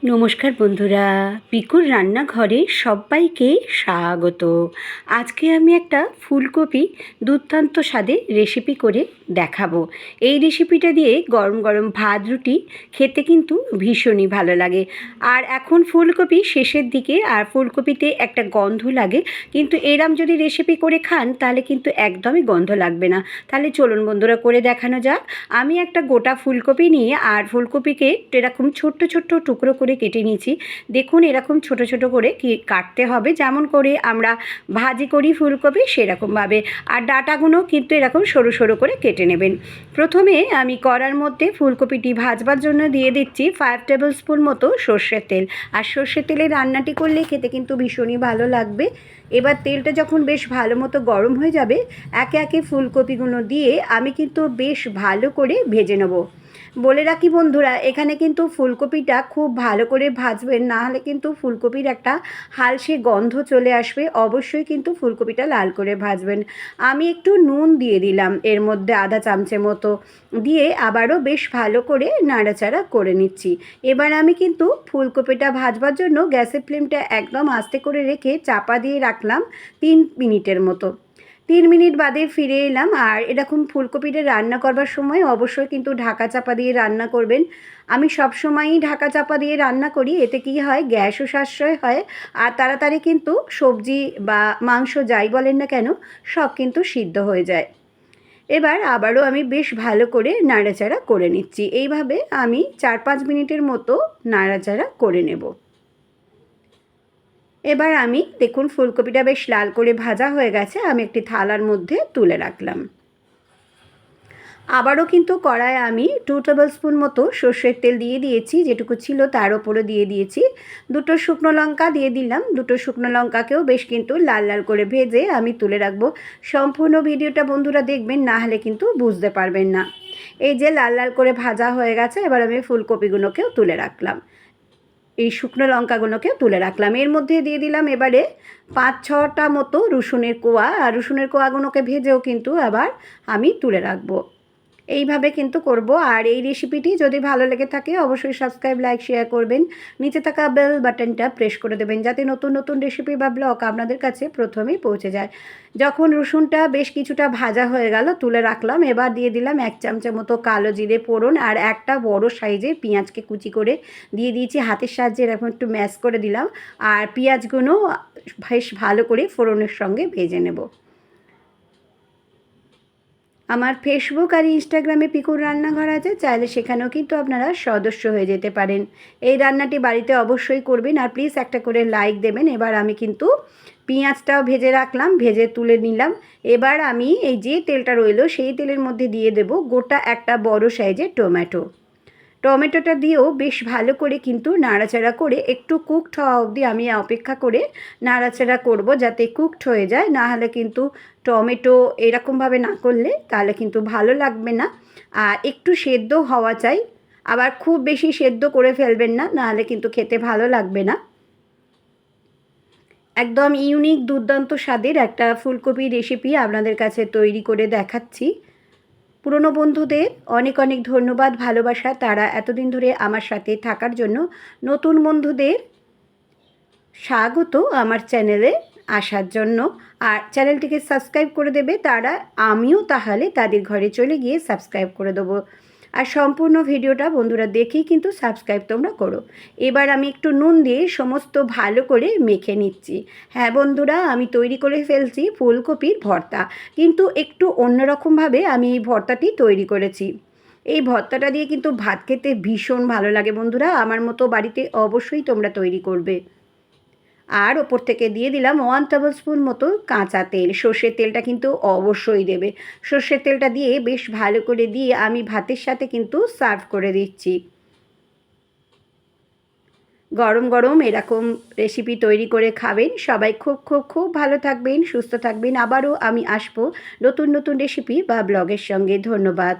নমস্কার বন্ধুরা, পিকুর রান্নাঘরে সবাইকে স্বাগত। আজকে আমি একটা ফুলকপি দুর্দান্ত স্বাদে রেসিপি করে দেখাবো। এই রেসিপিটা দিয়ে গরম গরম ভাত রুটি খেতে কিন্তু ভীষণই ভালো লাগে। আর এখন ফুলকপি শেষের দিকে, আর ফুলকপিতে একটা গন্ধ লাগে, কিন্তু এরম যদি রেসিপি করে খান তাহলে কিন্তু একদমই গন্ধ লাগবে না। তাহলে চলুন বন্ধুরা, করে দেখানো যাক। আমি একটা গোটা ফুলকপি নিয়ে, আর ফুলকপিকে এরকম ছোট্ট ছোট্ট টুকরো করে কেটে নিয়েছি। দেখুন, এরকম ছোট ছোট করে কাটতে হবে, যেমন করে আমরা ভাজি করি ফুলকপি সেরকমভাবে। আর ডাঁটাগুলো কিন্তু এরকম সরু সরু করে কেটে নেবেন। প্রথমে আমি কড়ার মধ্যে ফুলকপিটি ভাজবার জন্য দিয়ে দিচ্ছি 5 টেবিল স্পুন মতো সর্ষের তেল। আর সর্ষের তেলে রান্নাটি করলে খেতে কিন্তু ভীষণই ভালো লাগবে। এবার তেলটা যখন বেশ ভালো মতো গরম হয়ে যাবে, একে একে ফুলকপিগুলো দিয়ে আমি কিন্তু বেশ ভালো করে ভেজে নেব। বলে রাখি বন্ধুরা, এখানে কিন্তু ফুলকপিটা খুব ভালো করে ভাজবেন, না হলে কিন্তু ফুলকপির একটা হালসে গন্ধ চলে আসবে। অবশ্যই কিন্তু ফুলকপিটা লাল করে ভাজবেন। আমি একটু নুন দিয়ে দিলাম এর মধ্যে, আধা চামচের মতো দিয়ে আবারও বেশ ভালো করে নাড়াচাড়া করে নিচ্ছি। এবার আমি কিন্তু ফুলকপিটা ভাজবার জন্য গ্যাসের ফ্লেমটা একদম আস্তে করে রেখে চাপা দিয়ে রাখলাম 3 মিনিটের মতো। 3 মিনিট বাদে ফিরে এলাম। আর এরকম ফুলকপিটা রান্না করবার সময় অবশ্যই কিন্তু ঢাকা চাপা দিয়ে রান্না করবেন। আমি সবসময়ই ঢাকা চাপা দিয়ে রান্না করি। এতে কী হয়, গ্যাসও সাশ্রয় হয়, আর তাড়াতাড়ি কিন্তু সবজি বা মাংস যাই বলেন না কেন সব কিন্তু সিদ্ধ হয়ে যায়। এবার আবারও আমি বেশ ভালো করে নাড়াচাড়া করে নিচ্ছি। এইভাবে আমি 4-5 মিনিটের মতো নাড়াচাড়া করে নেব। এবার আমি দেখুন ফুলকপিটা বেশ লাল করে ভাজা হয়ে গেছে, আমি একটি থালার মধ্যে তুলে রাখলাম। আবারও কিন্তু কড়ায় আমি 2 টেবিল স্পুন মতো সর্ষের তেল দিয়ে দিয়েছি, যেটুকু ছিল তার ওপরে দিয়ে দিয়েছি। 2টো শুকনো লঙ্কা দিয়ে দিলাম। 2টো শুকনো লঙ্কাকেও বেশ কিন্তু লাল লাল করে ভেজে আমি তুলে রাখবো। সম্পূর্ণ ভিডিওটা বন্ধুরা দেখবেন, না হলে কিন্তু বুঝতে পারবেন না। এই যে লাল লাল করে ভাজা হয়ে গেছে, এবার আমি ফুলকপিগুলোকেও তুলে রাখলাম। এই শুকনো লঙ্কাগুলোকেও তুলে রাখলাম। এর মধ্যে দিয়ে দিলাম এবারে 5-6টা মতো রসুনের কোয়া। আর রসুনের কোয়াগুলোকে ভেজেও কিন্তু আবার আমি তুলে রাখবো। এইভাবে কিন্তু করব। আর এই রেসিপিটি যদি ভালো লেগে থাকে অবশ্যই সাবস্ক্রাইব, লাইক, শেয়ার করবেন। নিচে থাকা বেল বাটনটা প্রেস করে দেবেন, যাতে নতুন নতুন রেসিপি বা ব্লগ আপনাদের কাছে প্রথমেই পৌঁছে যায়। যখন রসুনটা বেশ কিছুটা ভাজা হয়ে গেল, তুলে রাখলাম। এবার দিয়ে দিলাম 1 চামচের মতো কালো জিরে ফোড়ন, আর একটা বড় সাইজের পেঁয়াজকে কুচি করে দিয়ে দিয়েছি। হাতের সাহায্যে এরকম একটু ম্যাশ করে দিলাম। আর পেঁয়াজগুলো বেশ ভালো করে ফোড়নের সঙ্গে ভেজে নেব। আমার ফেসবুক আর ইনস্টাগ্রামে পিকুর রান্নাঘর আছে, চাইলে সেখানেও কিন্তু আপনারা সদস্য হয়ে যেতে পারেন। এই রান্নাটি বাড়িতে অবশ্যই করবেন, আর প্লিজ একটা করে লাইক দেবেন। এবার আমি কিন্তু পেঁয়াজটাও ভেজে রাখলাম, ভেজে তুলে নিলাম। এবার আমি এই যে তেলটা রইলো সেই তেলের মধ্যে দিয়ে দেব গোটা একটা বড় সাইজের টমেটো। টমেটোটা দিয়েও বেশ ভালো করে কিন্তু নাড়াচাড়া করে একটু কুকড হওয়া অবধি আমি অপেক্ষা করে নাড়াচাড়া করব, যাতে কুকড হয়ে যায়। না হলে কিন্তু টমেটো এরকমভাবে না করলে তাহলে কিন্তু ভালো লাগবে না। আর একটু সেদ্ধ হওয়া চাই, আবার খুব বেশি সেদ্ধ করে ফেলবেন না, নাহলে কিন্তু খেতে ভালো লাগবে না। একদম ইউনিক দুর্দান্ত স্বাদের একটা ফুলকপি রেসিপি আপনাদের কাছে তৈরি করে দেখাচ্ছি। পুরনো বন্ধুদের অনেক অনেক ধন্যবাদ, ভালোবাসা, তারা এতদিন ধরে আমার সাথে থাকার জন্য। নতুন বন্ধুদের স্বাগত আমার চ্যানেলে আসার জন্য। আর চ্যানেলটিকে সাবস্ক্রাইব করে দেবে তারা, আমিও তাহলে তাদের ঘরে চলে গিয়ে সাবস্ক্রাইব করে দেবো। আর সম্পূর্ণ ভিডিওটা বন্ধুরা দেখেই কিন্তু সাবস্ক্রাইব তোমরা করো। এবার আমি একটু নুন দিয়ে সমস্ত ভালো করে মেখে নিচ্ছি। হ্যাঁ বন্ধুরা, আমি তৈরি করে ফেলছি ফুলকপির ভর্তা, কিন্তু একটু অন্যরকমভাবে আমি এই ভর্তাটি তৈরি করেছি। এই ভর্তাটা দিয়ে কিন্তু ভাত খেতে ভীষণ ভালো লাগে বন্ধুরা। আমার মতো বাড়িতে অবশ্যই তোমরা তৈরি করবে। আর ওপর থেকে দিয়ে দিলাম 1 টেবিল স্পুন মতো কাঁচা তেল। সর্ষের তেলটা কিন্তু অবশ্যই দেবে। সর্ষের তেলটা দিয়ে বেশ ভালো করে দিয়ে আমি ভাতের সাথে কিন্তু সার্ভ করে দিচ্ছি। গরম গরম এরকম রেসিপি তৈরি করে খাবেন। সবাই খুব খুব খুব ভালো থাকবেন, সুস্থ থাকবেন। আবারও আমি আসবো নতুন নতুন রেসিপি বা ব্লগের সঙ্গে। ধন্যবাদ।